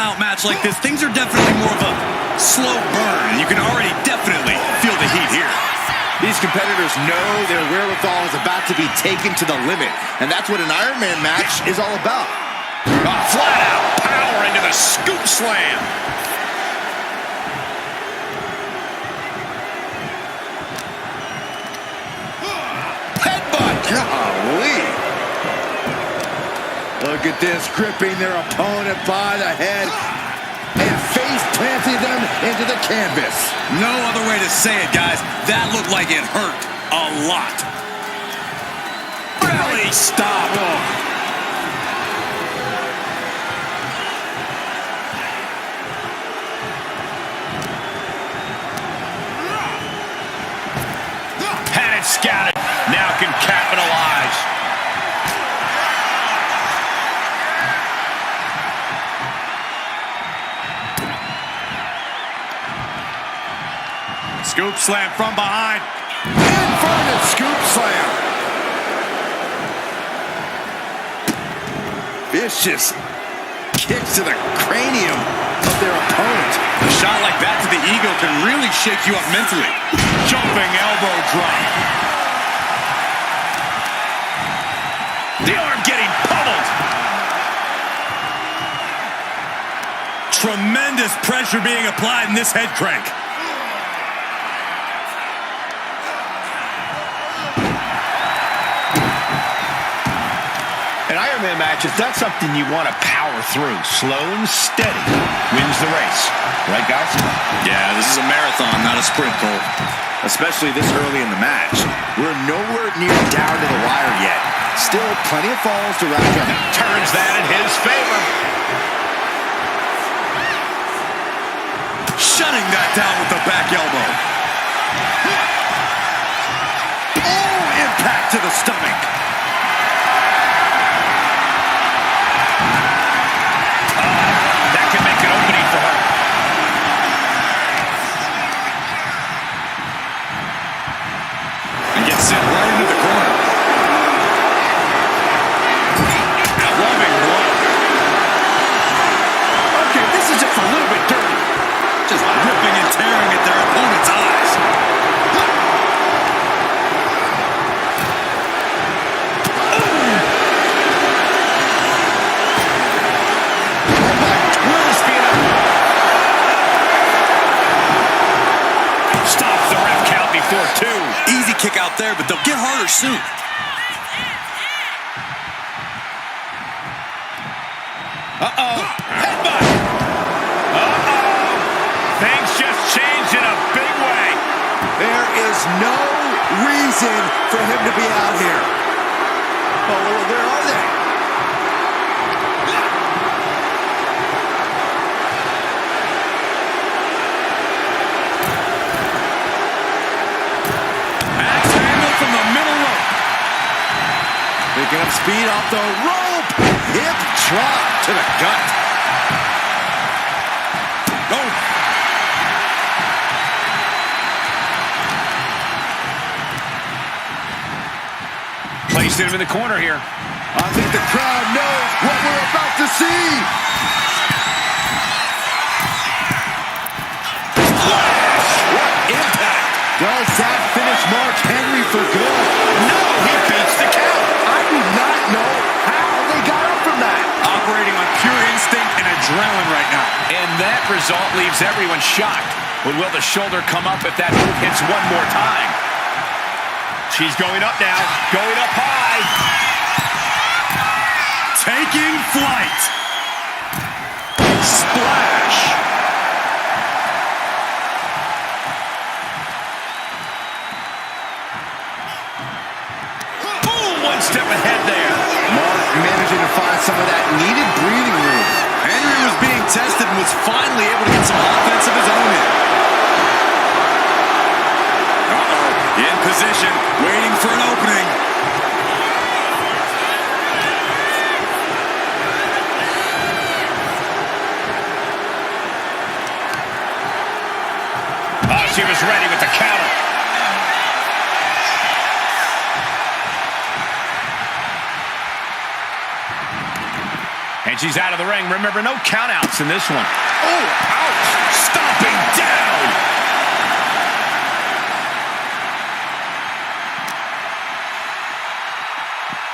drawn-out match like this, things are definitely more of a slow burn. You can already definitely feel the heat here. These competitors know their wherewithal is about to be taken to the limit, and that's what an Iron Man match is all about. Flat-out power into the scoop slam. Headbutt! Golly! Look at this, gripping their opponent by the head and face planting them into the canvas. No other way to say it, guys. That looked like it hurt a lot. Belly stop. Had it scouted. Now can capitalize. Scoop slam from behind. Inverted scoop slam. Vicious kicks to the cranium of their opponent. A shot like that to the ego can really shake you up mentally. Jumping elbow drop. The arm getting pummeled. Tremendous pressure being applied in this head crank. An Iron Man match is not something you want to power through. Slow and steady wins the race. Right, guys? Yeah, this is a marathon, not a sprint, Cole. Especially this early in the match. We're nowhere near down to the wire yet. Still plenty of falls to rack up. Turns that in his favor. Shutting that down with the back elbow. Oh, impact to the stomach. That can make an opening for her. And gets sent right into the corner. Loving blow. Okay, this is just a little bit dirty. Just ripping and tearing at their opponent's eyes. Stops the ref count before two. Easy kick out there, but they'll get harder soon. Uh-oh. Headbutt. Uh-oh. Things just changed in a big way. There is no reason for him to be out here. Oh, where are they? Axe handle from the middle rope. Picking up speed off the rope. Hip drop to the gut. Oh. Placed him in the corner here. I think the crowd knows what we're about to see. What impact. Does that finish Mark Henry for good? No, he beats the count. I do not know how they got up from that. Operating on pure instinct and adrenaline right now. And that result leaves everyone shocked. But will the shoulder come up if that move hits one more time? She's going up now. Going up high. Taking flight. Splash. Boom, one step ahead there. Mark managing to find some of that needed breathing room. Henry was being tested and was finally able to get some offense of his own in. In position, waiting for an opening. Oh, she was ready with the counter. And she's out of the ring. Remember, no countouts in this one. Oh, ouch! Stomping down!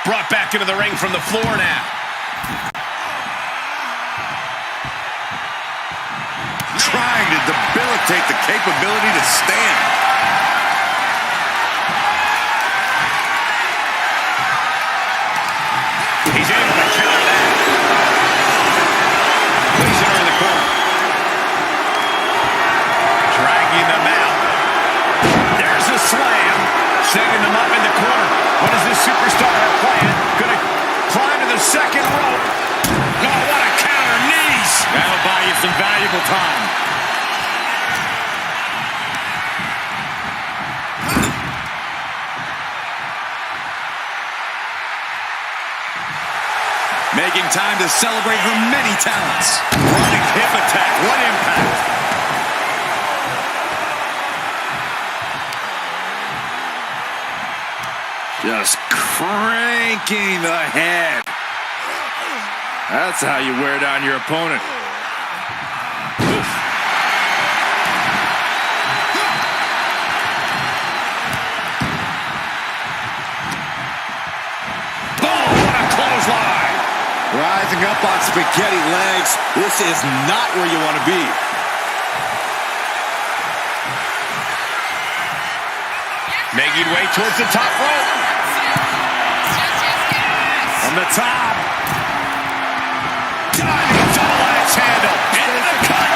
Brought back into the ring from the floor now. Trying to debilitate the capability to stand. He's able to counter that. Placing her in the corner. Dragging them out. There's a slam. Setting them up in the corner. What does this superstar have planned? Gonna climb to the second rope. Oh, what a counter. Knees. That'll buy you some valuable time. Making time to celebrate her many talents. Running hip attack. What impact. Just cranking the head. That's how you wear down your opponent. Boom! What a clothesline! Rising up on spaghetti legs. This is not where you want to be. Making way towards the top rope. From the top. Diving double axe handle. Into the cutter.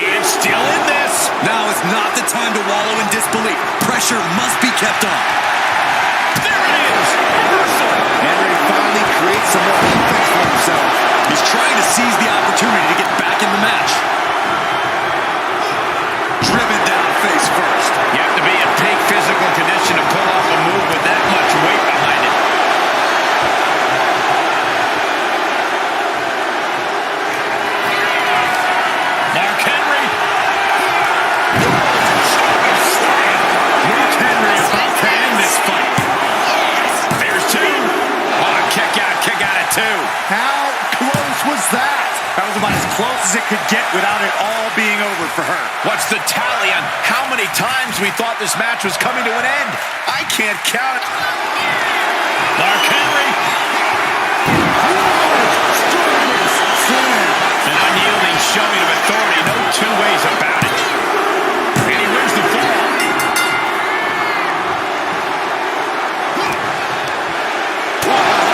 And still in this. Now is not the time to wallow in disbelief. Pressure must be kept on. There it is. Reversal. Henry finally creates some more offense for himself. He's trying to seize the opportunity to get back in the match. Driven down face first. You have to be in peak physical condition to pull off a move with that much weight behind it. Mark Henry. Mark Henry about to end this fight. There's two. Oh, kick out at two. How close was that? That was about as close as it could get without it all being over for her. What's the tally on how many times we thought this match was coming to an end? I can't count it. Mark Henry. An unyielding showing of authority. No two ways about it. And he wins the fall.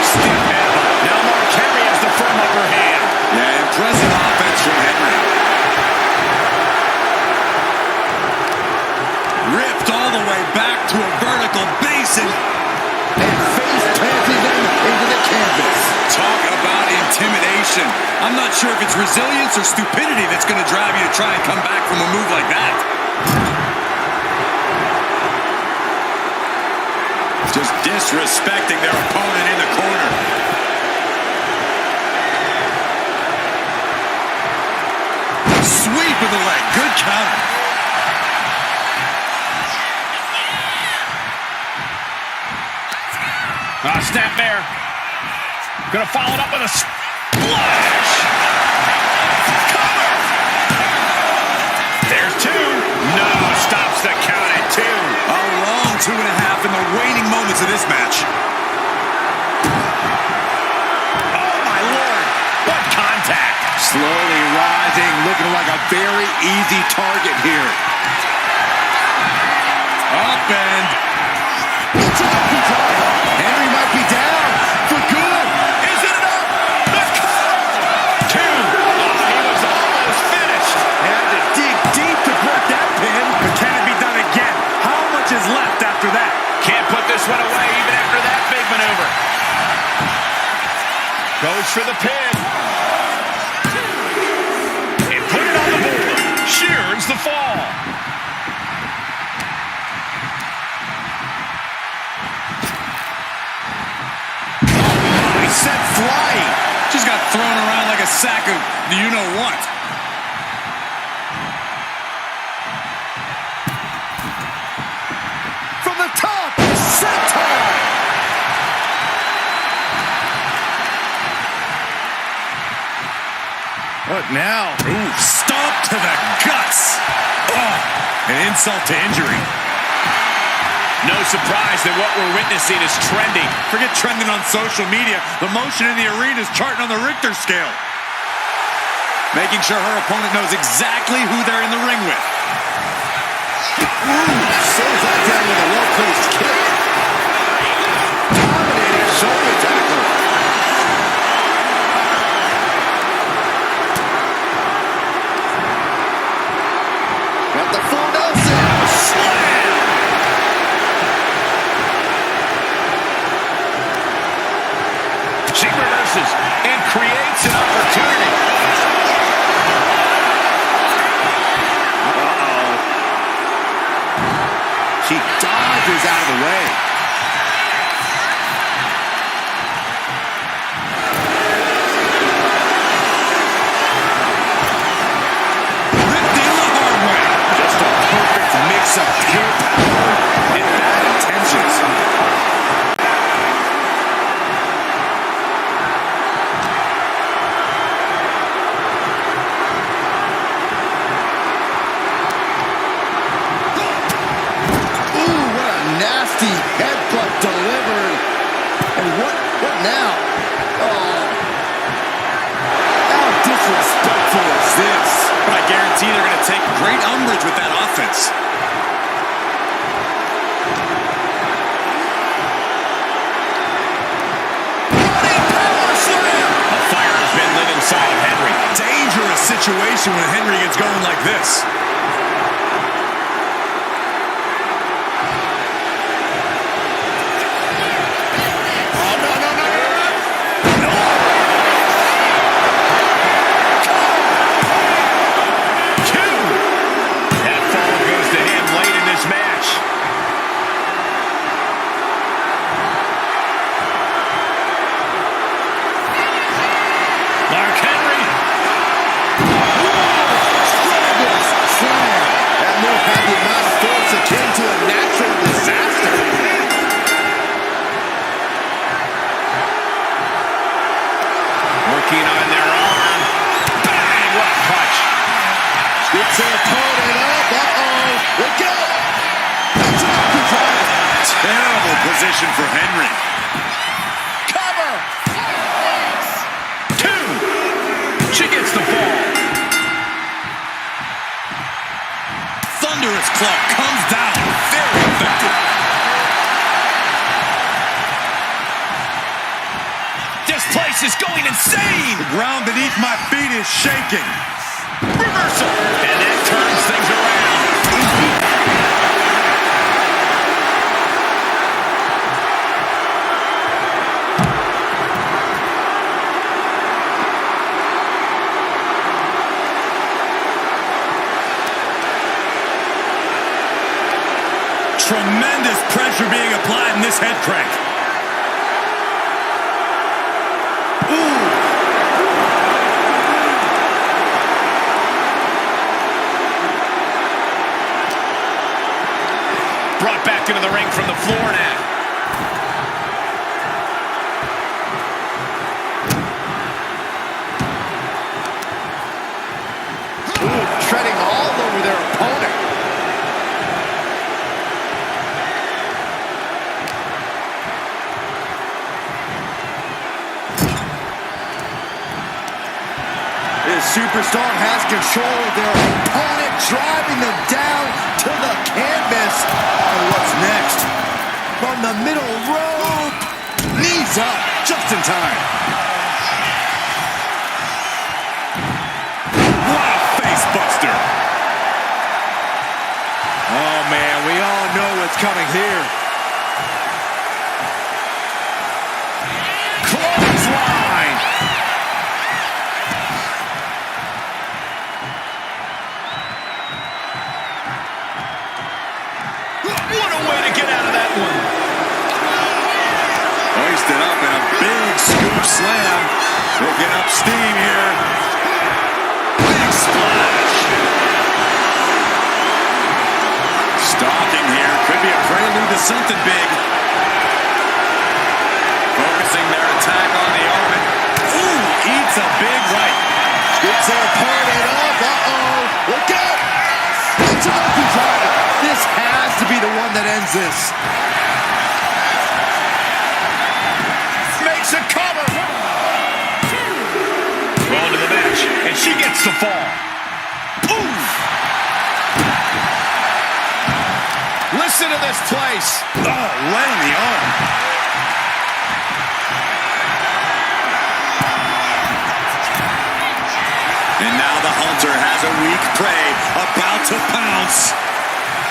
Stiff headbutt. Now Mark Henry has the firm upper hand. Yeah, impressive offense from Henry. Ripped all the way back to a vertical basin. And face planting them into the canvas. Talk about intimidation. I'm not sure if it's resilience or stupidity that's going to drive you to try and come back from a move like that. Just disrespecting their opponent in the corner. Sweep of the leg. Good counter. Snap there. Gonna follow it up with a splash. Cover. There's two. No, stops the count at two. A long 2.5 in the waning moments of this match. Oh, my Lord. What contact. Slowly rising, looking like a very easy target here. Up and Henry might be down for good. Is it enough? The cover. Two. Oh, he was almost finished. had to dig deep to break that pin. But can it be done again? How much is left after that? Can't put this one away even after that big maneuver. Goes for the pin. And put it on the board. Shears the fall. Set flying. Just got thrown around like a sack of you-know-what. From the top, senton. What now? Ooh, stomp to the guts. Oh, an insult to injury. No surprise that what we're witnessing is trending. Forget trending on social media. The motion in the arena is charting on the Richter scale. Making sure her opponent knows exactly who they're in the ring with. Slows that down with a well-placed kick. Dominating shoulder tackle. Got the full Nelson. Slam. She reverses and creates an opportunity. She dodges out of the way. Ripped in the hard way. Just a perfect mix of pure power and bad intentions. Nasty headbutt delivered. And what now? Oh. How disrespectful is this? But I guarantee they're going to take great umbrage with that offense. Running power slam. A fire has been lit inside of Henry. Dangerous situation when Henry gets going like this. Working on their arm. Bang! What a punch. Gets their opponent up. Uh-oh. Look out. That's an uppercut. Terrible position for Henry. Cover. Two. She gets the ball. Thunderous club comes down. Very effective. This place is going insane. The ground beneath my feet is shaking. Reversal. And that turns things around. Tremendous pressure being applied in this head crank. Brought back into the ring from the floor now. Ooh, treading all over their opponent. This superstar has control of their opponent, driving them down to the canvas. And what's next? From the middle rope. Knees up, just in time. What a face buster. Oh, man, we all know what's coming here. Clothesline. What a way to get out of that one. Hoisted up in a big scoop slam. Picking up steam here. Big splash. Stalking here. Could be a prelude to something big. Focusing their attack on the arm. Ooh, eats a big right. Gets their wins this. Makes a cover. Well into the match, and she gets the fall. Ooh. Listen to this place. Oh, laying the arm. And now the hunter has a weak prey about to pounce.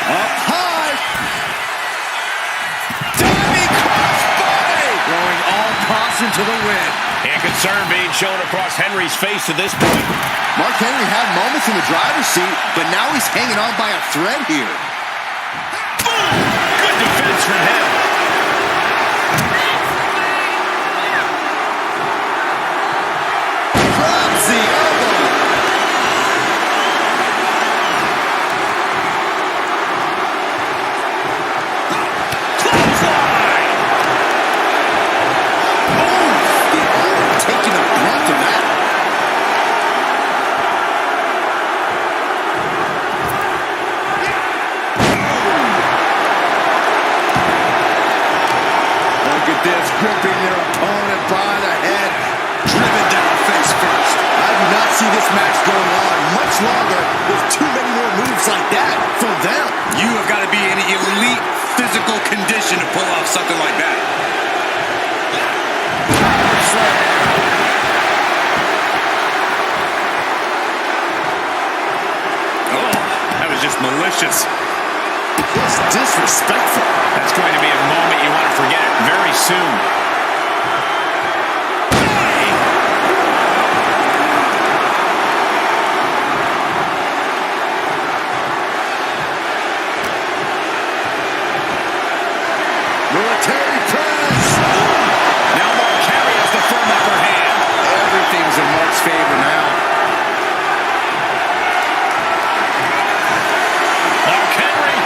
Up high. Diving crossbody. Throwing all caution to the wind. And concern being shown across Henry's face at this point. Mark Henry had moments in the driver's seat, but now he's hanging on by a thread here. Boom! Good defense from him. Drops the elbow. Clothesline. Oh, the arm taking a brunt of that. Look at this, gripping their opponent by the head, driven down face first. I do not see this match going on much longer with too many more moves like that for them. You have got to be in elite physical condition to pull off something like that. Oh, that was just malicious. It's disrespectful. That's going to be a moment you want to forget very soon. Military press. Now Mark Henry has the firm upper hand. Everything's in Mark's favor now. Mark Henry.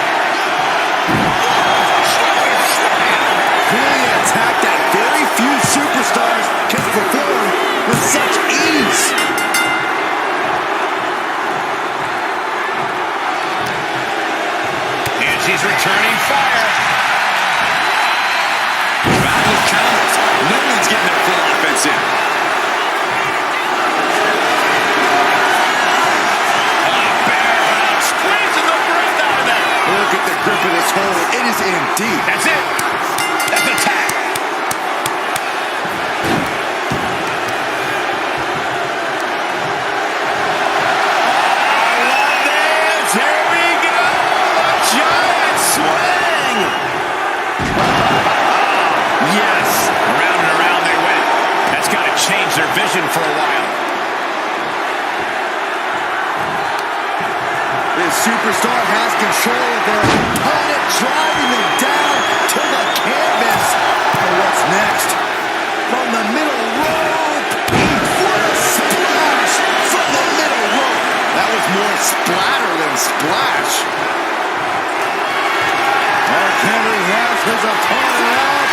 Clearly an attack that very few superstars can perform with such ease. And she's returning fire. Battle of counters. No one's getting their full offense in. Squeezing the breath out of that. Look at the grip of this hold. It is in deep. That's it. That's the tap. I love this. Here we go. A giant swing. Yes. Around and around they went. That's got to change their vision for a while. This superstar has control of their opponent, driving them down to the canvas. And what's next? From the middle rope. What a splash from the middle rope. That was more splatter than splash. Mark Henry has his opponent out.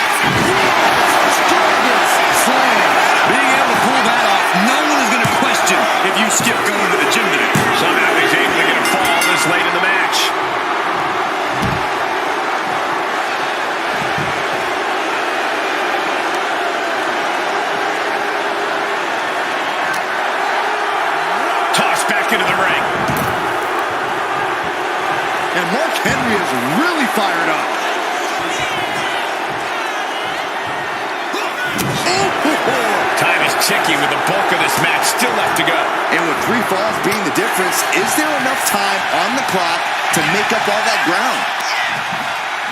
Slam. Being able to pull that off, no one is going to question if you skip going to the gym today. Somehow he's able to get a fall this late in the match. Tossed back into the ring. And Mark Henry is really fired up. Time is ticking with the bulk of this match still left to go. And with 3 falls being the difference, is there enough time on the clock to make up all that ground?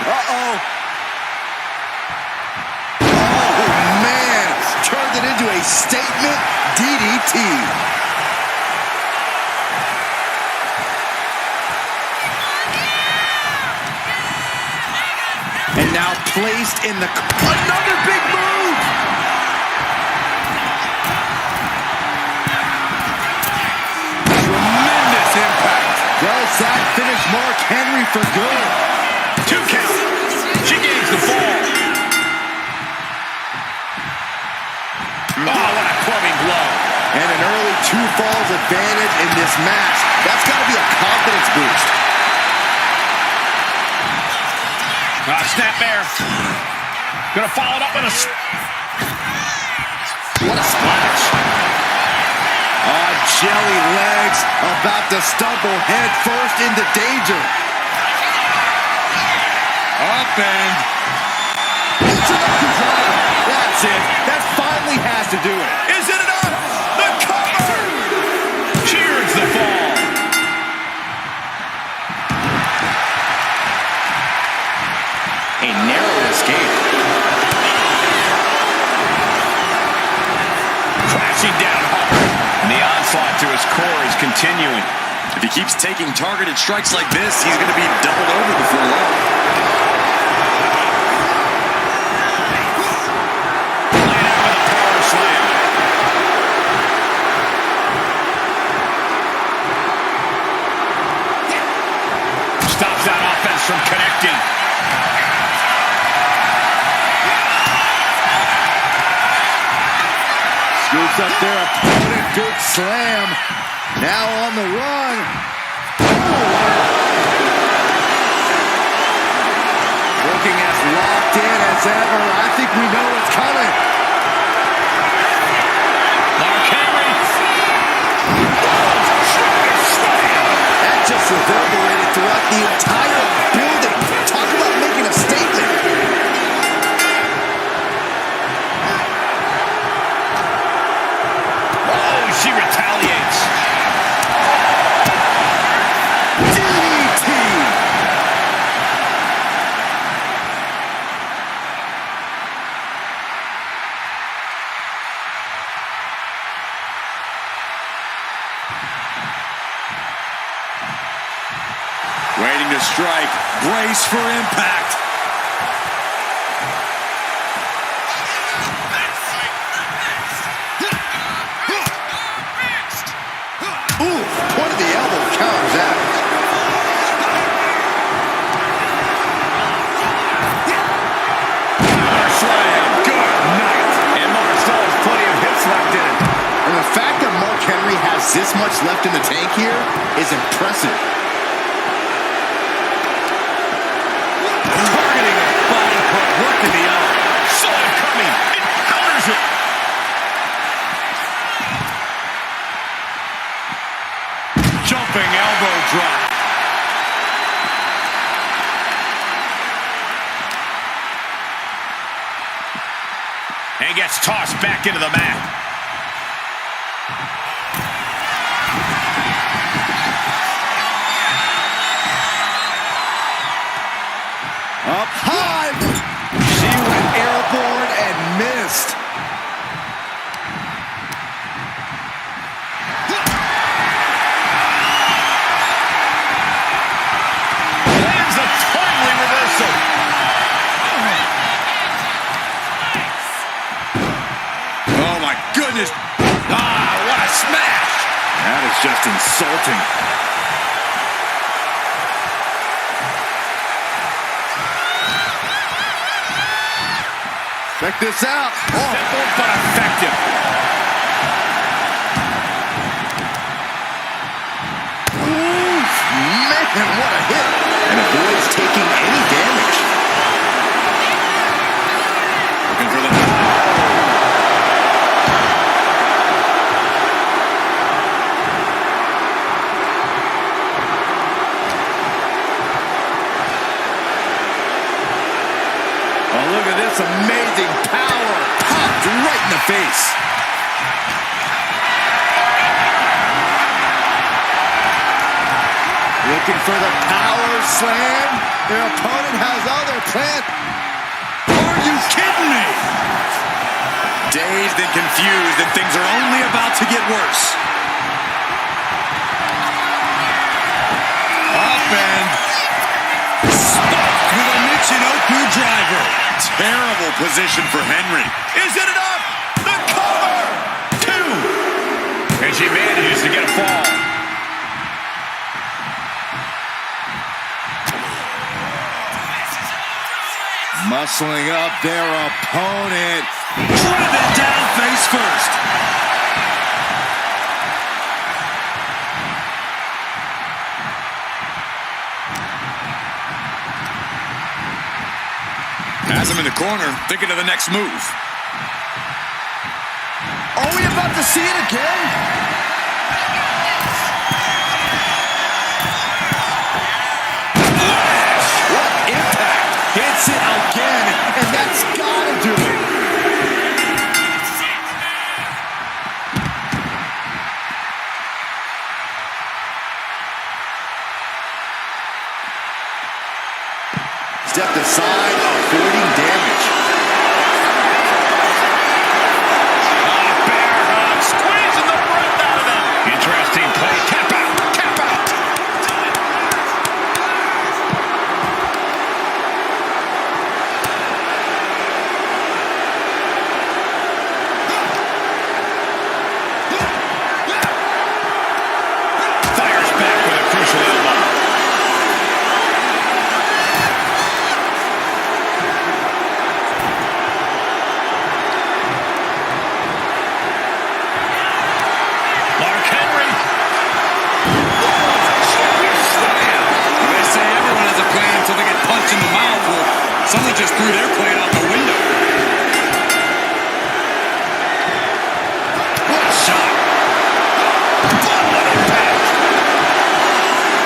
Uh-oh. Oh, man. Turned it into a statement DDT. And now placed in the... Another big move! Tremendous impact. Does that finish Mark Henry for good? 2 count. She gains the fall. Oh, what a clubbing blow. And an early 2 falls advantage in this match. That's got to be a confidence boost. Snap there. Gonna follow it up with a... What a splash. Jelly legs about to stumble head first into danger. Up and... That's it. That finally has to do it. Is it enough? The cover! Cheers the fall. A narrow escape. Crashing down hard. And the onslaught to his core is continuing. If he keeps taking targeted strikes like this, he's going to be doubled over before long. Laying out with a power slam. Stops that offense from connecting. Scoops up their opponent. Big slam. Now on the run. Looking as locked in as ever. I think we know what's coming. Mark Henry. That just reverberated throughout the entire building. Talk about making a statement. She retaliates. DDT. Waiting to strike. Brace for impact. Ooh, point of the elbow counters that. Slam. Good night. And Mark still has plenty of hits left in it. And the fact that Mark Henry has this much left in the tank here is impressive. Targeting a body hook. Working the arm. Saw it coming. It counters it. Jumping elbow drop. And gets tossed back into the mat. Up high. She went airborne and missed. Lands a timely reversal. Oh, my goodness. What a smash. That is just insulting. Check this out. Simple but effective. Oof, man, what a hit. And avoids taking any damage. Looking for the... Oh, look at this amazing power. Popped right in the face. Looking for the power slam. Their opponent has other plans. Are you kidding me? Dazed and confused, and things are only about to get worse. Up and spiked with a Michinoku driver. Terrible position for Henry. Is it enough? The cover! 2. And she manages to get a fall. Muscling up their opponent. Driven down face first. him in the corner, thinking of the next move. Are we about to see it again? What impact! Hits it again, and that's gotta do it. Stepped aside, avoiding damage. Bear hug, squeezing the breath out of them. Interesting play. Tap out, tap out. Fires back with a crucial elbow. Someone just threw their plan out the window. What a shot. What impact.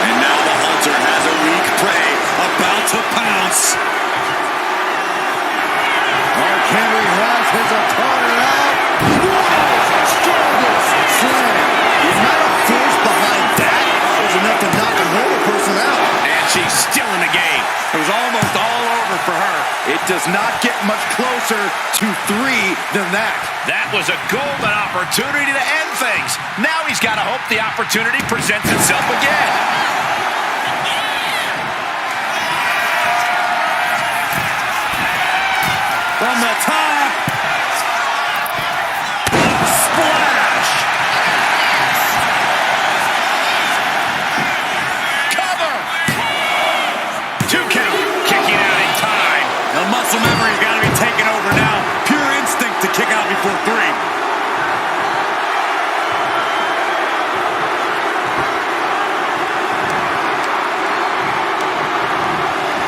And now the hunter has a weak prey about to pounce. Mark Henry has his opponent out. Whoa! Strongest slam. The amount of force behind that is enough to knock a normal person out. And she's still in the game. It was almost all over for her. It does not get much closer to 3 than that. That was a golden opportunity to end things. Now he's got to hope the opportunity presents itself again. From the top. Splash. Cover. 2 count. Kicking out in time. The muscle memory's got to be taken over now. Pure instinct to kick out before 3.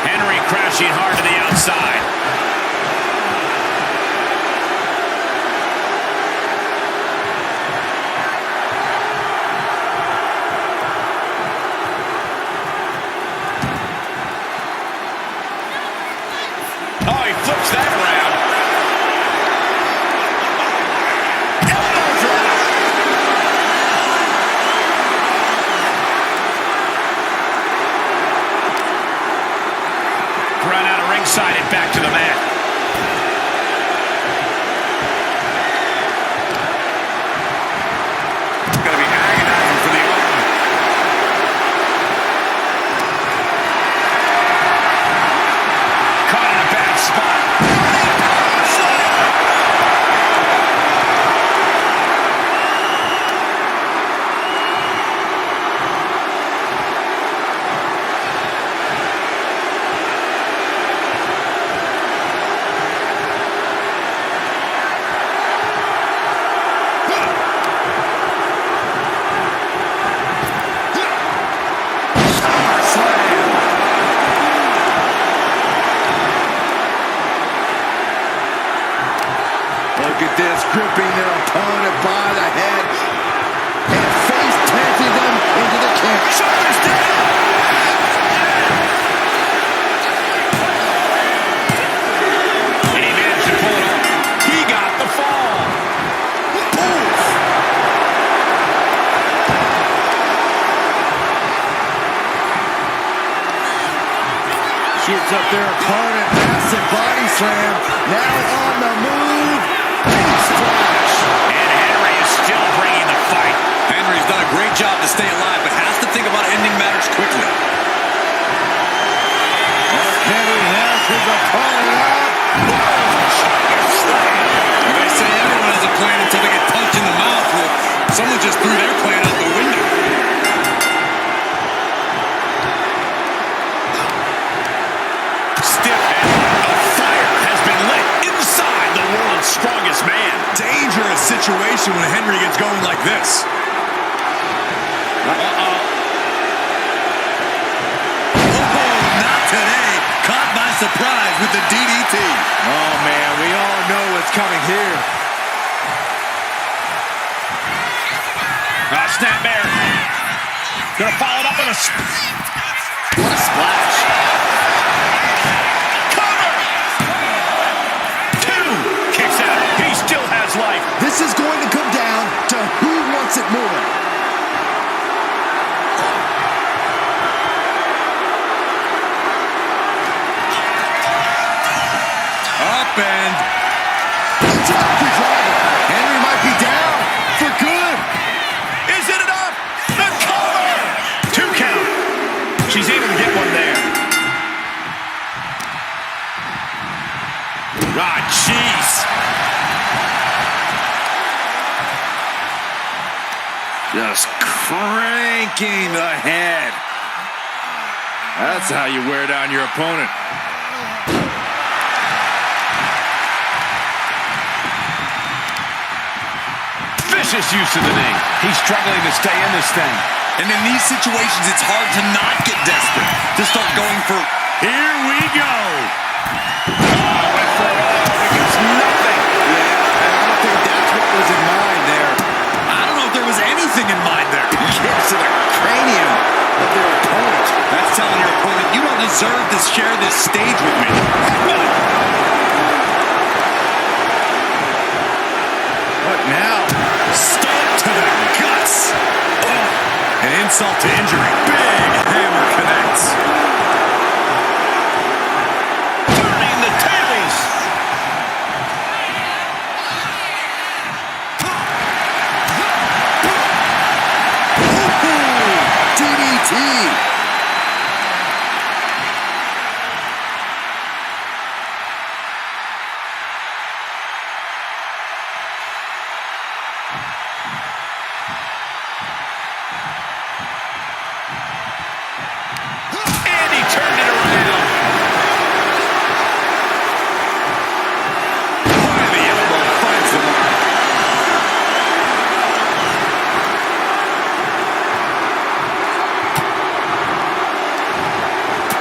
Henry crashing hard to the outside. Oh, he flips that around. Elbow drop. Run out of ringside and back to the mat. Gotta be agonizing for the arm. Caught in a bad spot. Look at this, gripping their opponent by the head and face planting them into the cage. Shoulders down. And he managed to pull it off. He got the fall. Shoots up their opponent, massive body slam. Now on the move, big splash. And Henry is still bringing the fight. Henry's done a great job to stay alive, but has to think about ending matters quickly. Mark Henry has his opponent out. They say everyone has a plan until they get punched in the mouth. Well, someone just threw their plan out the window. Stiff and a fire has been lit inside the world's strongest man. Dangerous situation when Henry gets going like this. Uh-oh. Oh, not today. Caught by surprise with the DDT. Oh, man, we all know what's coming here. Snap bear. Gonna follow it up with a... What a splash. Cover! 2. Kicks out. He still has life. This is going to come down to who wants it more. Up and... Henry might be down for good. Is it enough? The cover! 2 count. She's able to get one there. Ah, jeez. Just cranking the head. That's how you wear down your opponent. Vicious use of the knee. He's struggling to stay in this thing. And in these situations, it's hard to not get desperate. To start going for, here we go. Went for it all. It gets nothing. Yeah, I don't think that's what was in mind there. I don't know if there was anything in mind there. Kicks to the cranium of their opponent. That's telling your opponent, you don't deserve to share this stage with me. What now? Stop to the guts. Oh, an insult to injury. Big hammer connects. Turning the tables. DDT. And he turned it around. Boy, the elbow finds the mark.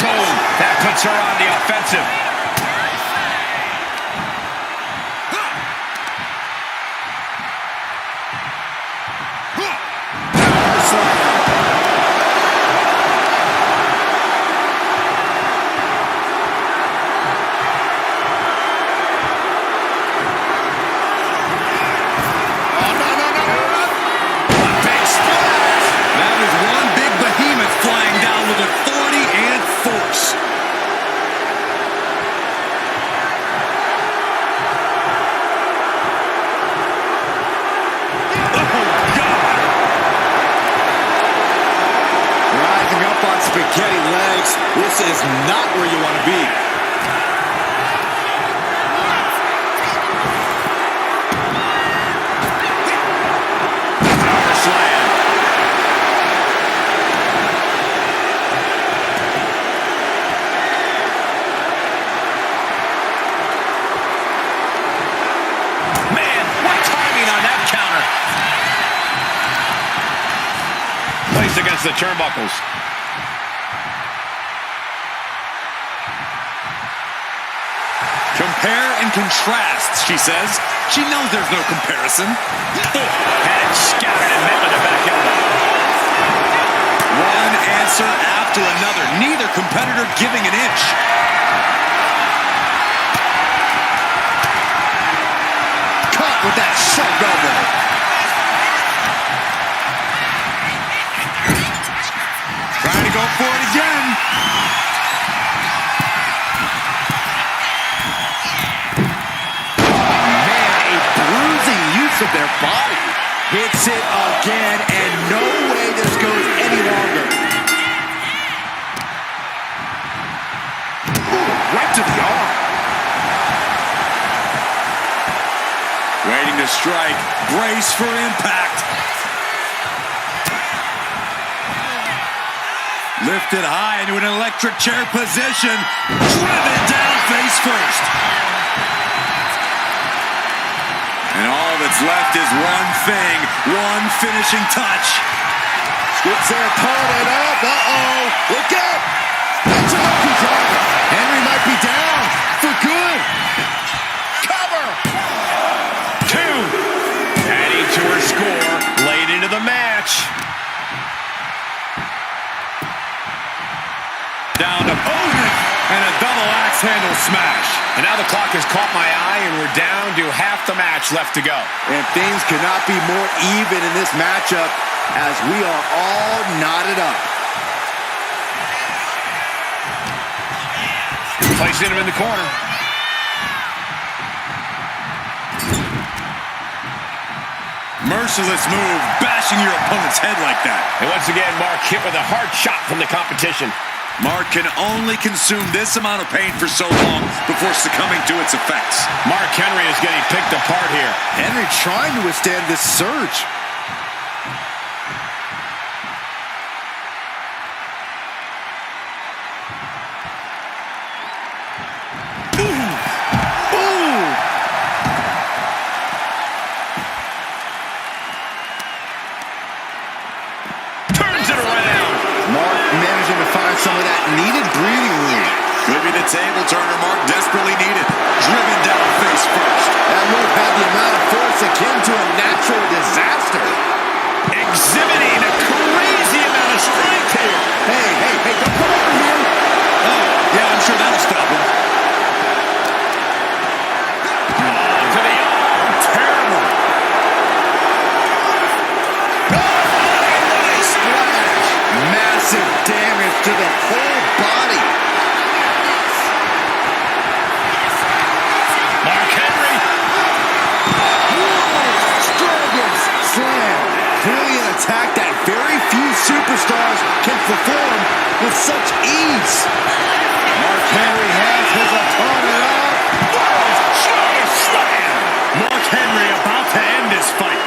Boom. That puts her on the offensive. Big splash. That is one big behemoth flying down with authority and force. Oh, God. Rising up on spaghetti legs. This is not where you want to be. Power slam. Man, what timing on that counter. Placed against the turnbuckles. Compare and contrast, she says. She knows there's no comparison. Had it scouted and met with a back elbow. One answer after another. Neither competitor giving an inch. Caught with that sharp elbow. Trying to go for it again. Of their body. Hits it again, and no way this goes any longer. Ooh, right to the arm. Waiting to strike. Brace for impact. Lifted high into an electric chair position. Driven down face first. And all that's left is one thing, one finishing touch. Scoops their opponent up. Uh-oh. Look out. That's a lucky driver. Henry might be down. Down to and a double axe handle smash. And now the clock has caught my eye, and we're down to half the match left to go. And things could not be more even in this matchup as we are all knotted up. Placing him in the corner. Merciless move, bashing your opponent's head like that. And once again, Mark hit with a hard shot from the competition. Mark can only consume this amount of pain for so long before succumbing to its effects. Mark Henry is getting picked apart here. Henry trying to withstand this surge. Some of that needed breathing room. Could be the table turner Mark desperately needed. Driven down face first. That move had the amount of force akin to a natural disaster. Exhibiting a crazy amount of strength here. Hey, don't come over here. Oh, yeah, I'm sure that'll stop him. To the arm. Terrible. What a splash. Massive damage to the whole body. Mark Henry. Strongest slam. Clearly an attack that very few superstars can perform with such ease. Mark Henry has his opponent up. Strongest slam. Mark Henry about to end this fight.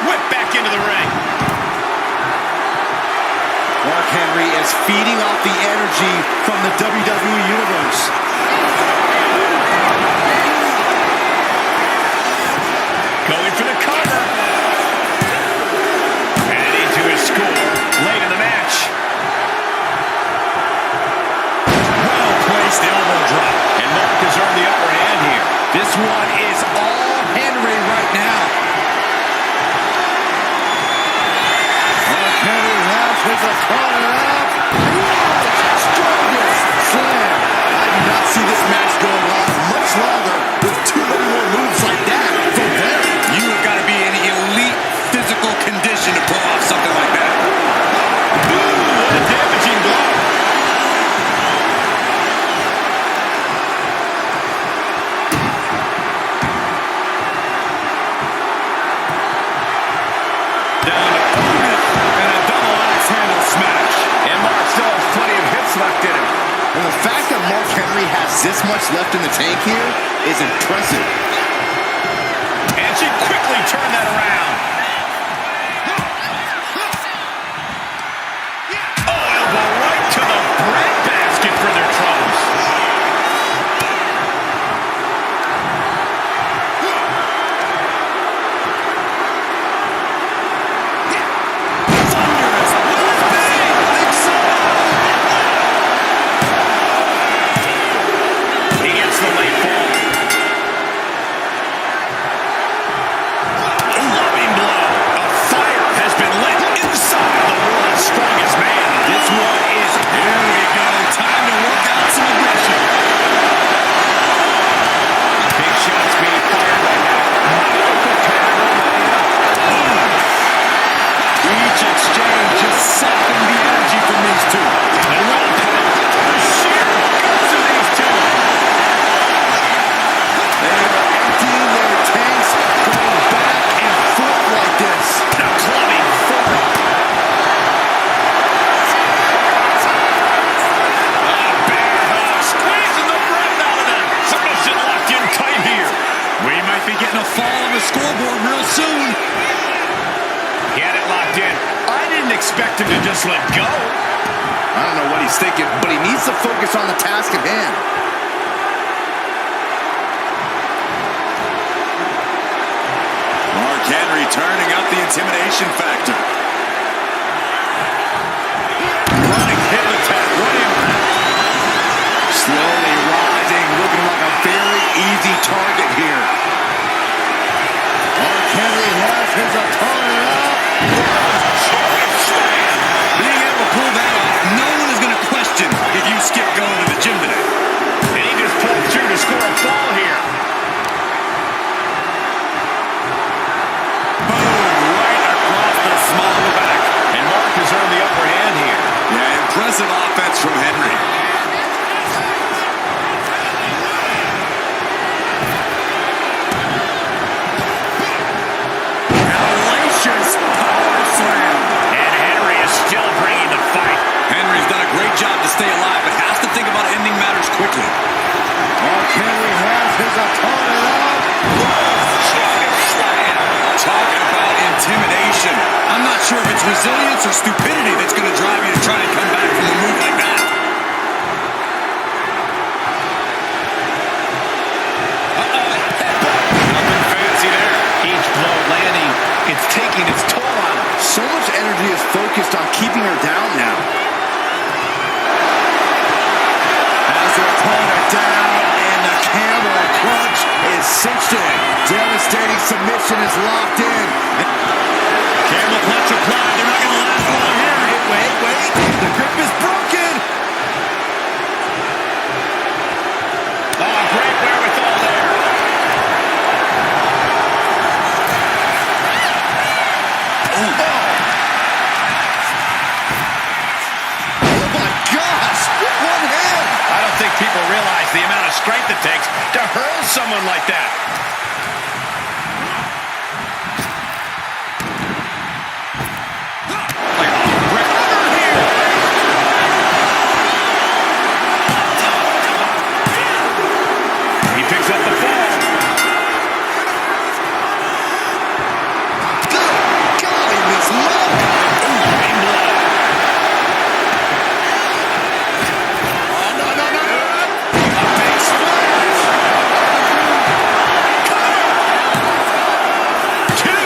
Whip back into the ring. Mark Henry is feeding off the energy from the WWE Universe. Going for the cover. Adding to his score late in the match. Well-placed elbow drop. And Mark has earned the upper hand here. This one is all Henry right now. Mark Henry has his opponent up. Strongest slam. I do not see this match going on much longer with too many more moves like that from them. You have got to be in elite physical condition to pull off something like that. Ooh, what a damaging blow. Down to and a double axe handle smash. And Mark still has plenty of hits left in him. And the fact that Mark Henry has this much left in the tank here is impressive. And she quickly turned that around. Oh, elbow right to the breadbasket for their troubles. Thunderous. He gets the late fall. Loving blow. A fire has been lit inside the world's strongest man. This one is, here we go. Time to work out some aggression. Big shots being fired right now. Each exchange just sapping the energy from these two. And well put. The sheer guts of these two. They are emptying their tanks, going back and forth like this. Now clubbing forward. Bear hug, squeezing the breath out of them. Submission locked in tight here. We might be getting a fall on the scoreboard real soon. He had it locked in. I didn't expect him to just let go. I don't know what he's thinking, but he needs to focus on the task at hand. Mark Henry turning up the intimidation factor. Running hip attack. What impact. Slowly rising, looking like a very easy target here. Mark Henry has his opponent up. Slam. resilience or stupidity that's going to drive you to try to come back from a move like that. Nothing fancy there. Each blow landing, it's taking its toll on her. So much energy is focused on keeping her down now. Has her opponent down, and the camel crunch is cinched in. Devastating submission is locked in. Camel clutch applied. They're not going to last long here. Wait. The grip is broken. Oh, great wherewithal there. Oh my gosh, with one hand. I don't think people realize the amount of strength it takes to hurl someone like that. He picks up the fall. Good golly, Miss Love. Big blow. Oh, no. A big splash. Two.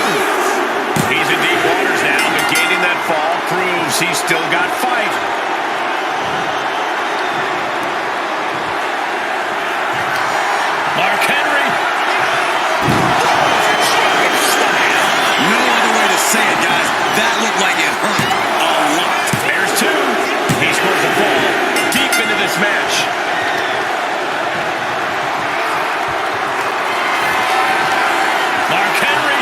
He's in deep waters now, but gaining that fall proves he's still got fight. Mark Henry. No other way to say it, guys. That looked like it hurt a lot. There's two. He scores a fall deep into this match. Mark Henry.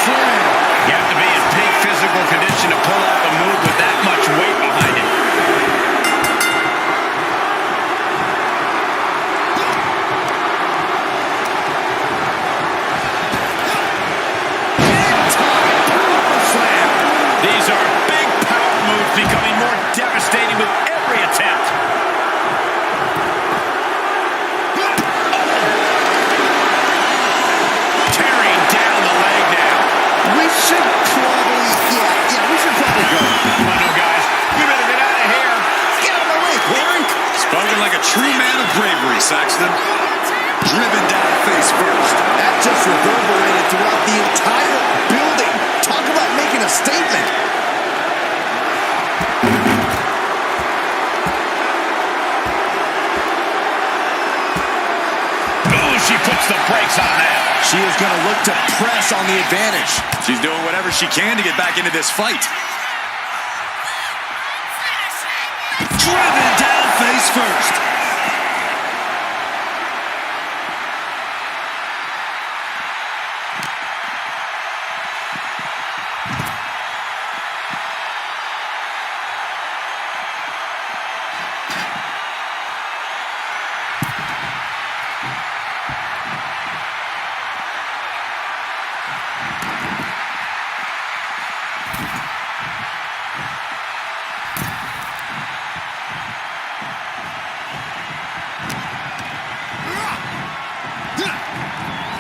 Slam. You have to be in peak physical condition to pull off a move with that much weight behind it. Slam. These are big power moves becoming more devastating with every attempt. Tearing down the leg now. We should probably go. Come on, no, guys. We better get out of here. Get out of my way, Corey. Spoken like a true man of bravery, Saxton. Driven down face first. That just reverberated throughout the entire building. Talk about making a statement. Ooh, she puts the brakes on that. She is going to look to press on the advantage. She's doing whatever she can to get back into this fight. Driven down face first.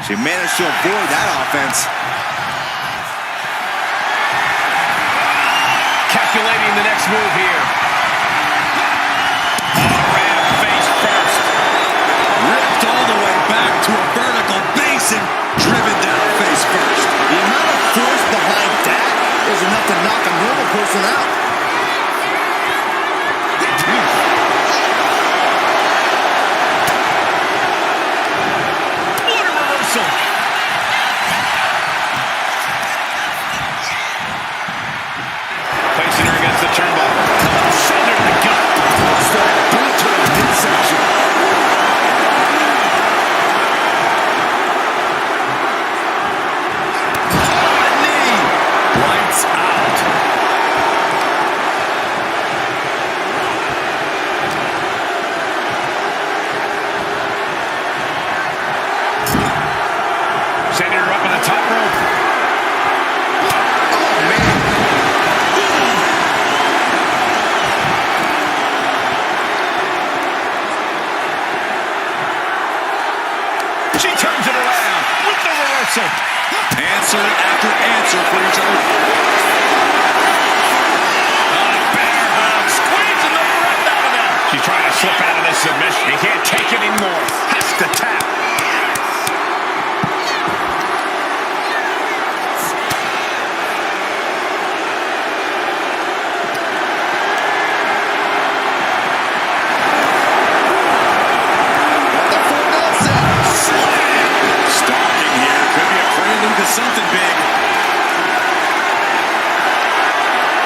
She managed to avoid that offense. Calculating the next move here. Ram face first. Ripped all the way back to a vertical basin. Driven down face first. The amount of force behind that is enough to knock a normal person out. What a reversal. Placing her against the turnbuckle. Shoulder to the gut. Boot to the midsection. Knee. Lights out. Sending her up on the top rope. Oh, man. She turns it around with the reversal. Answer after answer for each other. Bear hug, squeezing the breath out of him. She's trying to slip out of this submission. He can't take it anymore. Has to tap. Something big.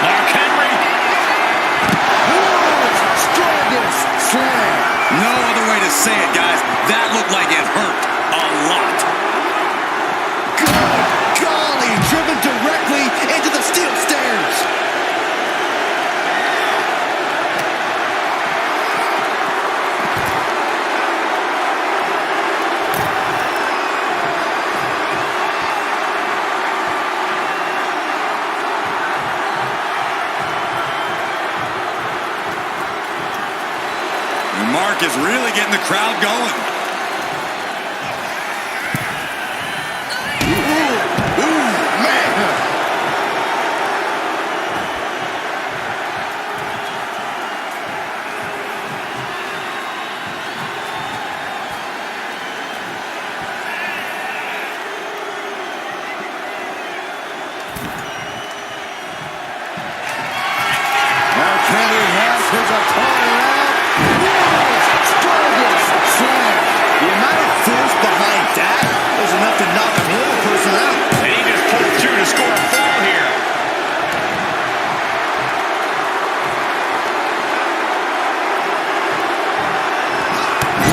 Mark Henry. World's strongest slam. No other way to say it, guys. That looked like it hurt a lot. Good golly, driven directly into the steel stairs. Mark is really getting the crowd going. Ooh, man. Mark Henry has his opponent out. The amount of force behind that was enough to knock a little person out. And he just pulled through to score a fall here.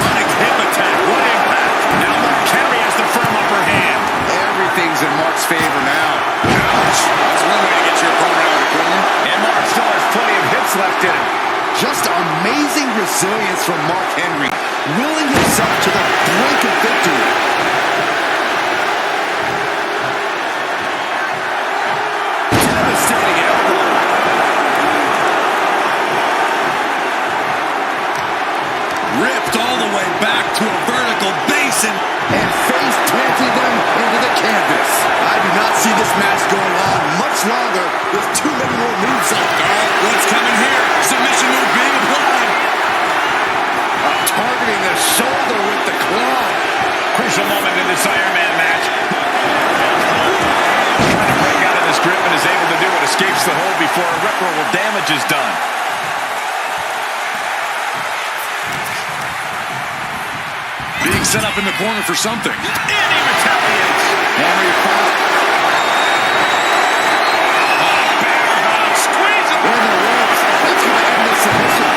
Running hip attack. What impact. Now Mark Henry has the firm upper hand. Everything's in Mark's favor now. Ouch. That's one way to get your opponent out of the corner. And Mark still has plenty of hits left in him. Just amazing resilience from Mark Henry, willing himself to the brink of victory. Devastating elbow. Ripped all the way back to a vertical basin. And face planting them into the canvas. I do not see this match going on much longer with too many more moves left. Oh, what's coming here? Submission move being applied. Targeting the shoulder with the claw. Crucial moment in this Iron Man match. Trying to break out of this grip and is able to do it. Escapes the hold before irreparable damage is done. Being set up in the corner for something. And he retaliates. Henry fought. Bear hug, squeeze him. In the ropes. That's going to end the submission.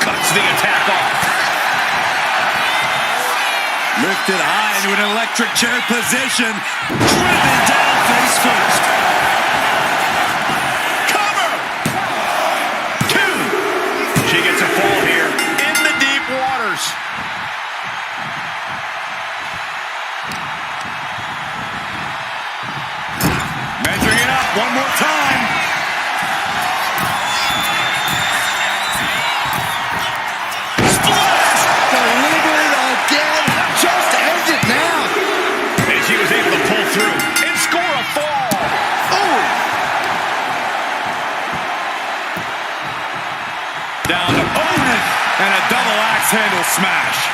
Cuts the attack off. Lifted high into an electric chair position. Driven down face first. Cover. 2. She gets a fall here in the deep waters. Measuring it up one more time. Splash! Delivered again. Just end it now. And she was able to pull through and score a fall. Oh! Down to Owen and a double axe handle smash.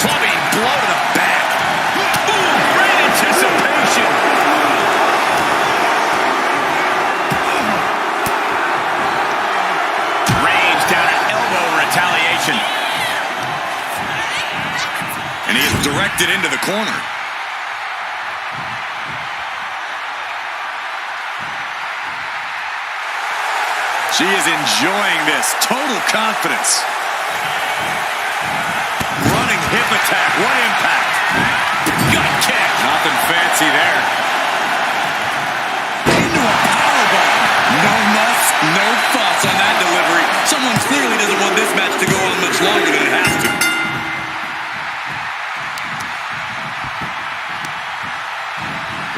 Clubbing blow to the back. Ooh, great anticipation. Range down at elbow retaliation. And he is directed into the corner. She is enjoying this. Total confidence. Running hip attack. What impact. Gut kick. Nothing fancy there. Into a powerbomb. No muss, no fuss on that delivery. Someone clearly doesn't want this match to go on much longer than it has to.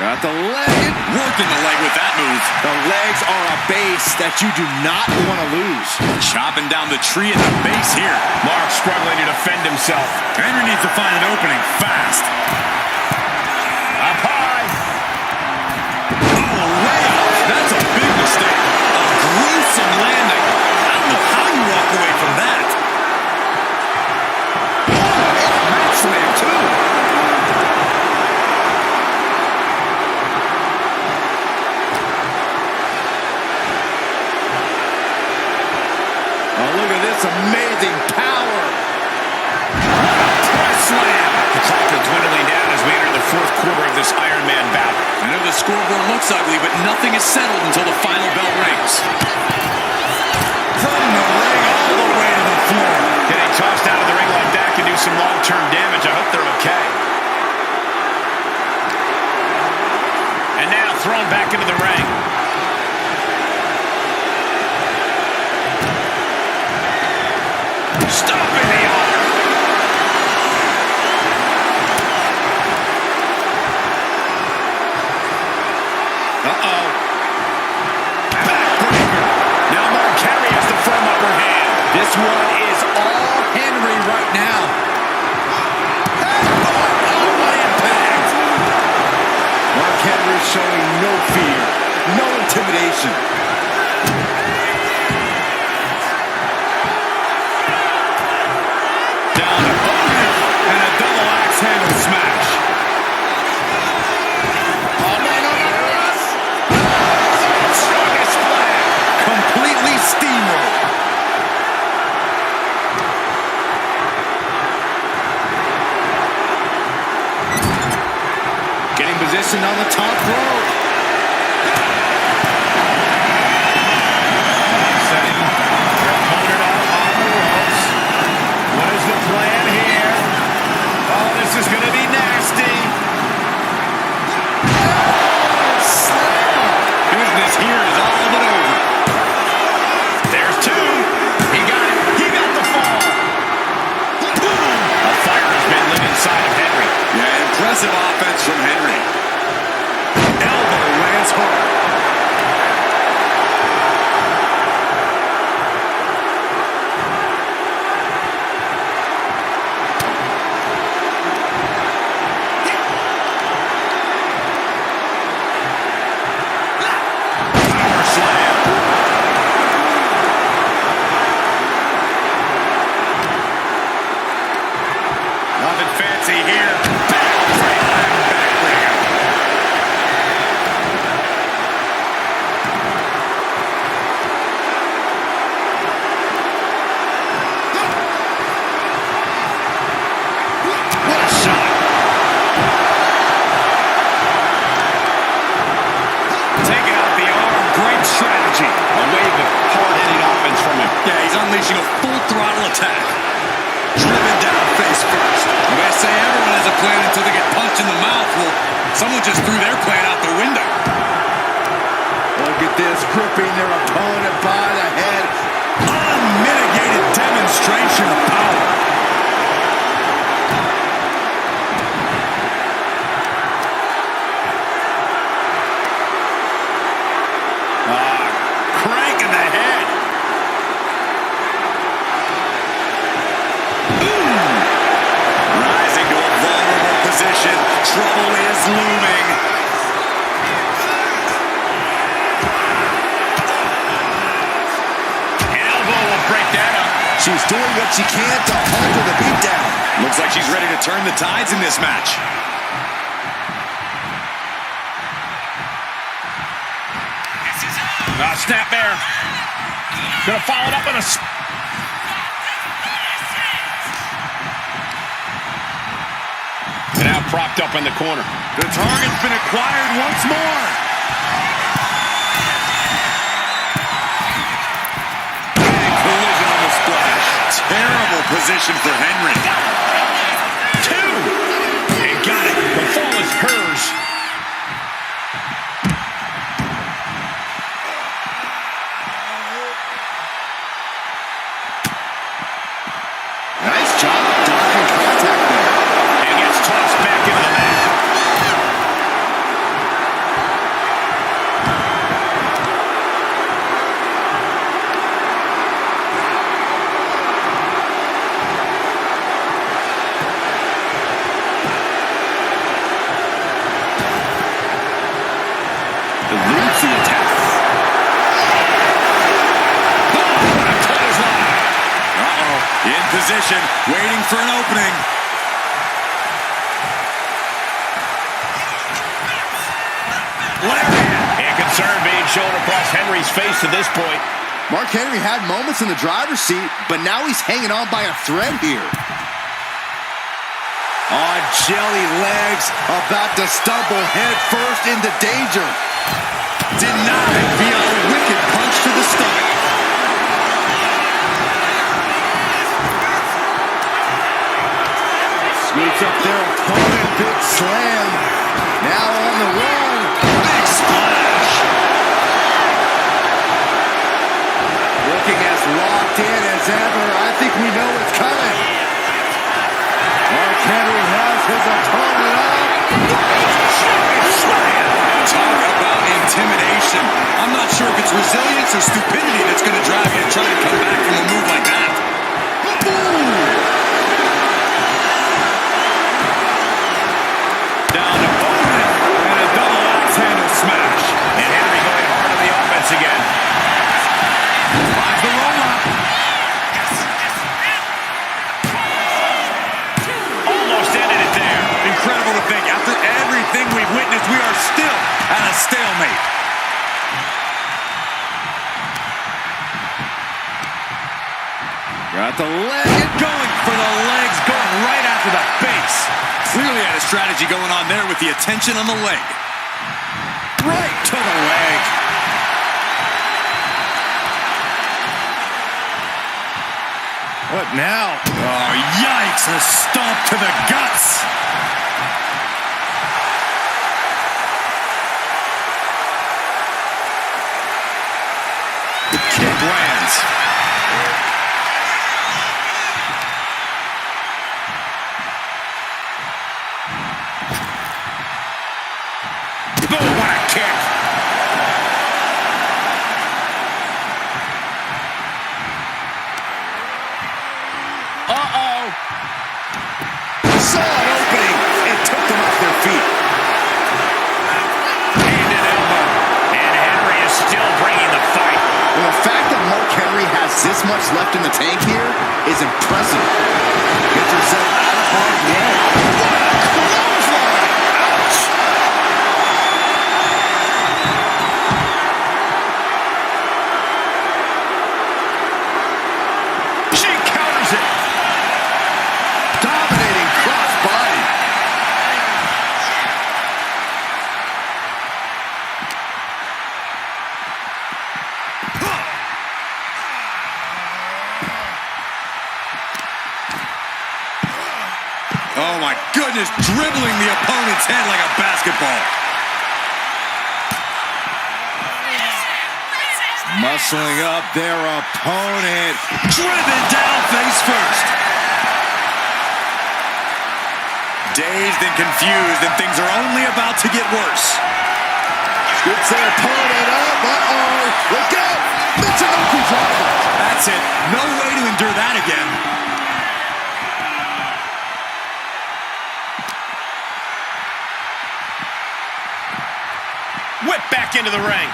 Got the leg. Working the leg with that move. The legs are a base that you do not want to lose. Chopping down the tree at the base here. Mark struggling to defend himself. Henry needs to find an opening fast. Up high. Oh, layoff. That's a big mistake. A gruesome landing. I don't know how you walk away from that. Match slam, too. Oh, look at this amazing power. Press slam. The clock is dwindling down as we enter the fourth quarter of this Iron Man bout. I know the scoreboard looks ugly, but nothing is settled until the final bell rings. From the ring all the way to the floor. Getting tossed out of the ring like that can do some long-term damage. I hope they're okay. And now thrown back into the ring. Stomping the arm. Uh-oh. Backbreaker. Now Mark Henry has the firm upper hand. This one is all Henry right now. Oh, what impact. Mark Henry showing no fear, no intimidation. Down and a double axe handle smash. Strongest splash. Completely steamrolled. Getting positioned on the top rope. Setting their opponent up on the ropes. What is the plan here? Oh, this is going to be nasty. Business here is all but over. There's two. He got it. He got the fall. Boom. A fire has been lit inside of Henry. Yeah, impressive offense from Henry. Elbow lands hard. Power slam. Nothing fancy here. What a shot. Taking out the arm. Great strategy. A wave of hard-hitting offense from him. Yeah, he's unleashing a full throttle attack. Driven down face first. They say everyone has a plan until they get punched in the mouth. Well, someone just threw their plan out the window. Look at this, gripping their opponent by the head. Unmitigated demonstration of power. Crank in the head. Rising to a vulnerable position. Trouble is looming. An elbow will break that up. She's doing what she can to halter the beatdown. Looks like she's ready to turn the tides in this match. Snap there. Gonna follow it up with a... And now propped up in the corner. The target's been acquired once more. Big collision on the splash. Terrible position for Henry. Two. And got it. The fall is hers. Nice job dodging contact there. And gets tossed back into the mat. position, waiting for an opening. And concern being shown across Henry's face at this point. Mark Henry had moments in the driver's seat, but now he's hanging on by a thread here. On jelly legs, about to stumble head first into danger. Denied via a wicked punch to the stomach. Sweeps up their opponent, big slam. Now on the run. Big splash. Looking as locked in as ever. I think we know what's coming. Mark Henry has his opponent up. Talk about intimidation. I'm not sure if it's resilience or stupidity that's going to drive you to try and come back from a move like that. Down to opponent and a double axe handle smash. And Henry going hard on the offense again. Finds the roll-up. Almost ended it there. Incredible to think. After everything we've witnessed, we are still at a stalemate. Got the leg. Going for the legs, going right after the base. Clearly had a strategy going on there with the attention on the leg. Right to the leg. What now? Oh, yikes. A stomp to the guts. The kick lands. Boom, what a kick. Uh-oh. Saw an opening and took them off their feet. Hand and elbow. And Henry is still bringing the fight. Well, the fact that Mark Henry has this much left in the tank here is impressive. Gets himself out of harm's way. What a clothesline! Ouch! She counters it. Dominating crossbody. Oh, my goodness. Dribbling the opponent's head like a basketball. Muscling up their opponent. Driven down face first. Dazed and confused, and things are only about to get worse. Gets their opponent up. Uh-oh. Look out. Michinoku driver. That's it. No way to endure that again. Whip back into the ring.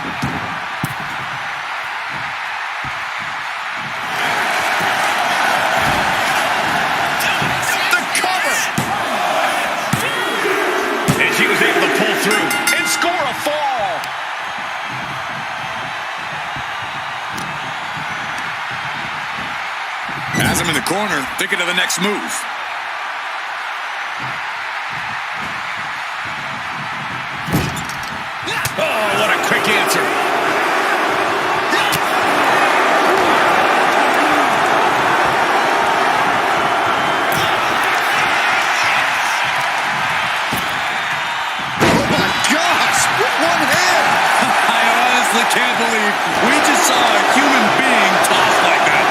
The cover. And she was able to pull through and score a fall. Has him in the corner, thinking of the next move. Oh, what a quick answer. Oh, my gosh. With one hand. I honestly can't believe we just saw a human being tossed like that.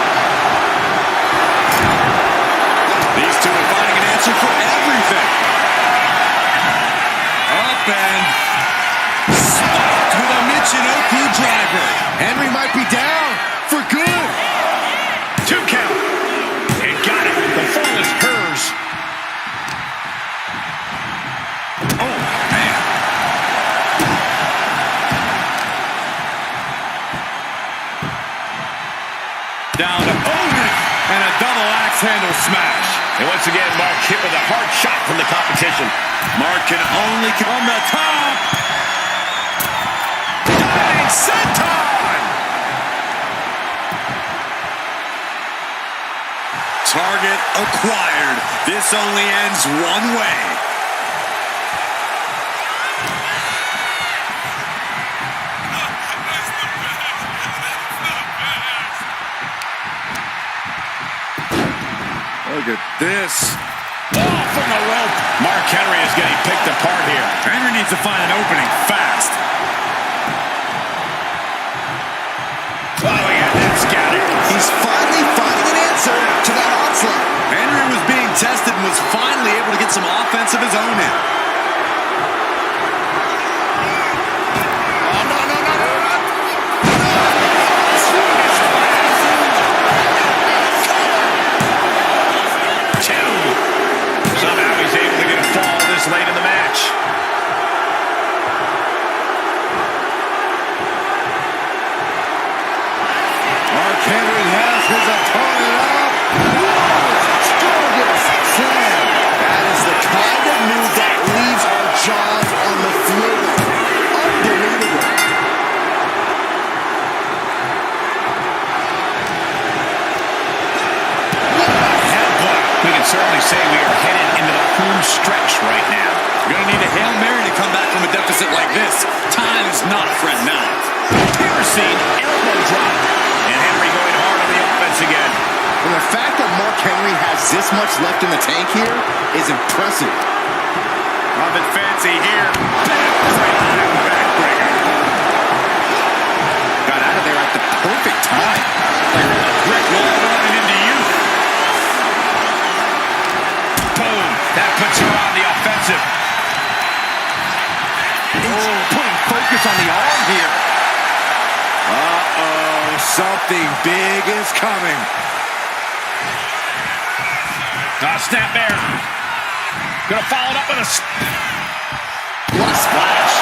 These two are finding an answer for everything. Up and spiked with a Michinoku driver. Henry might be down for good. 2 count. And got it. The fall is hers. Oh, man. Down to opponent and a double axe axe handle smash. And once again, Mark hit with a hard shot from the competition. Mark can only come the top. Diving senton. Target acquired. This only ends one way. Look at this. Oh, from the rope. Mark Henry is getting picked apart here. Henry needs to find an opening fast. Oh, yeah, that's got it. He's finally finding an answer to that onslaught. Henry was being tested and was finally able to get some offense of his own in. Oh, no. Somehow he's able to get a fall this late in the match. Mark Henry has his opponent up. Gorgeous slam. That is the kind of move that leaves our jaws on the floor. Unbelievable. We can certainly say we are headed into the home stretch right now. You're going to need a Hail Mary to come back from a deficit like this. Time is not a friend now. Piercing elbow drop. And Henry going hard on the offense again. And the fact that Mark Henry has this much left in the tank here is impressive. Nothing fancy here. Backbreaker. Got out of there at the perfect time. Like a brick wall running into you. Boom. That puts her on the offensive. Oh, putting focus on the arm here. Uh-oh, something big is coming. Snap there. Gonna follow it up with a... What a splash.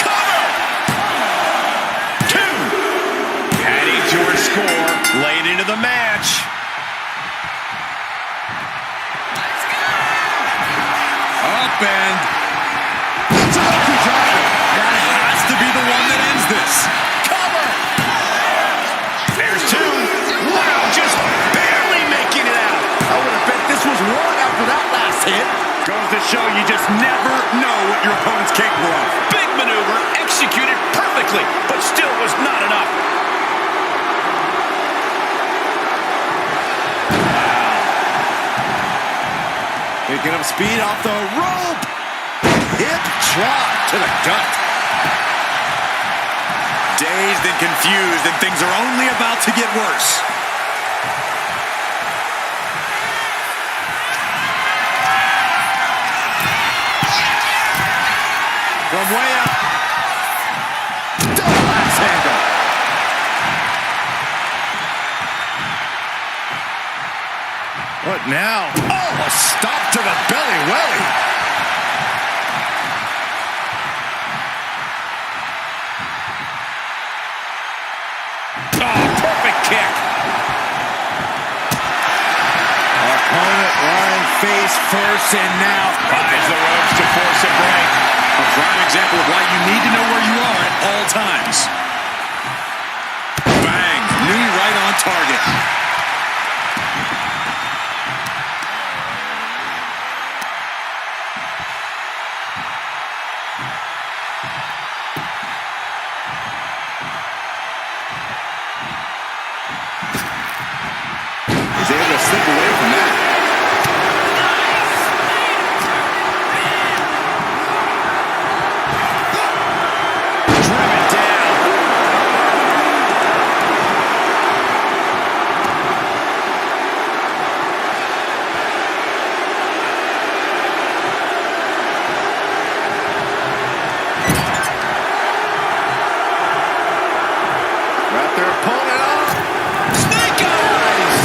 Cover! 2. Adding to her score late into the match. Up and... That has to be the one that ends this. Cover! There's 2. Wow, just barely making it out. I would have bet this was one after that last hit. Goes to show you just never know what your opponent's capable of. Big maneuver, executed perfectly, but still was not enough. Picking up speed off the rope. Hip drop to the gut. Dazed and confused, and things are only about to get worse. From way up. Double axe handle. What now? Oh, a stop to the belly welly. Oh, perfect kick. Opponent lying face first and now Buys the ropes to force a break. A prime example of why you need to know where you are at all times. Bang! Knee right on target. He's able to slip away from that. Driven down. Wrap their opponent up. Snake eyes.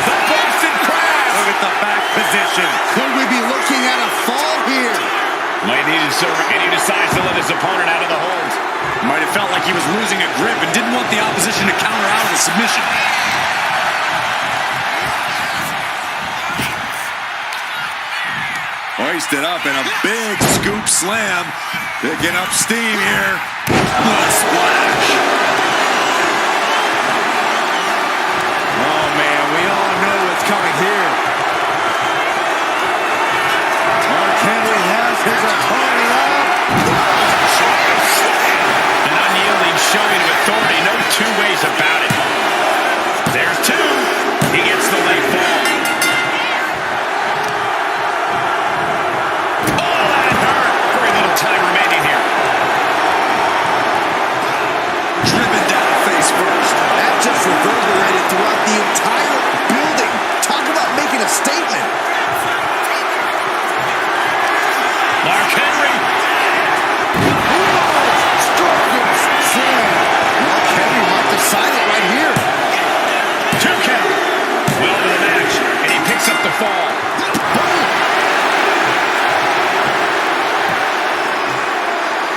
The Boston Crab. Look at the back position. Could we be looking at a fall here? Might And he decides to let his opponent out of the hold. Might have felt like he was losing a grip and didn't want the opposition to counter out of the submission. Hoisted up and a big scoop slam. Picking up steam here. What a splash. Oh, man, we all know what's coming here. Mark Henry has his opponent up. An unyielding showing of authority. No two ways about it. There's two. He gets the late fall. Oh, that hurt. Very little time remaining here. Driven down face first. That just reverberated throughout the entire building. Talk about making a statement. Mark Henry. Mark Henry might decide it right here. 2 count. Well to the match, and he picks up the fall.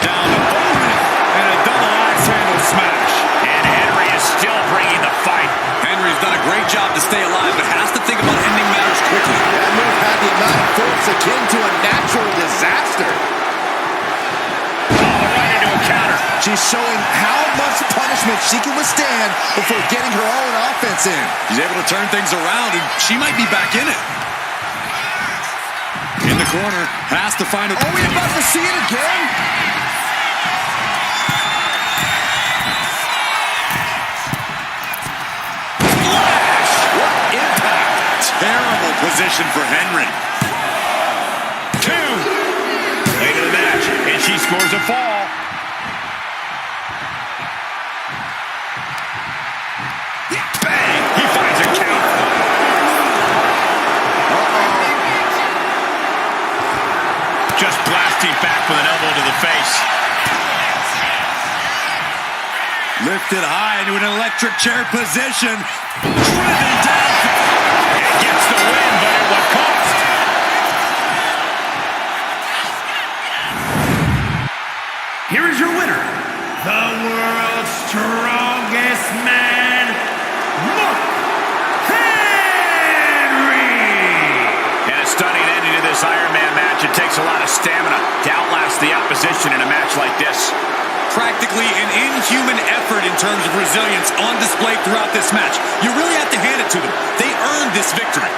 Down the bottom. And a double axe handle smash. And Henry is still bringing the fight. Henry's done a great job to stay alive, but has to think about ending matters quickly. That move had the amount of force akin to a natural disaster. Oh, right into a counter. She's showing how much punishment she can withstand before getting her own offense in. She's able to turn things around, and she might be back in it. In the corner, has to find a... Are we about to see it again? What impact! Terrible position for Henry. 2. Late in the match, and she scores a fall. Bang! He finds a count. Just blasting back with an elbow to the face. Lifted high into an electric chair position. Driven down. It gets the win, but at what cost? Here is your winner, the world's strongest man, Mark Henry. And a stunning ending to this Iron Man match. It takes a lot of stamina to outlast the opposition in a match like this. Practically an inhuman effort in terms of resilience on display throughout this match. You really have to hand it to them. They earned this victory.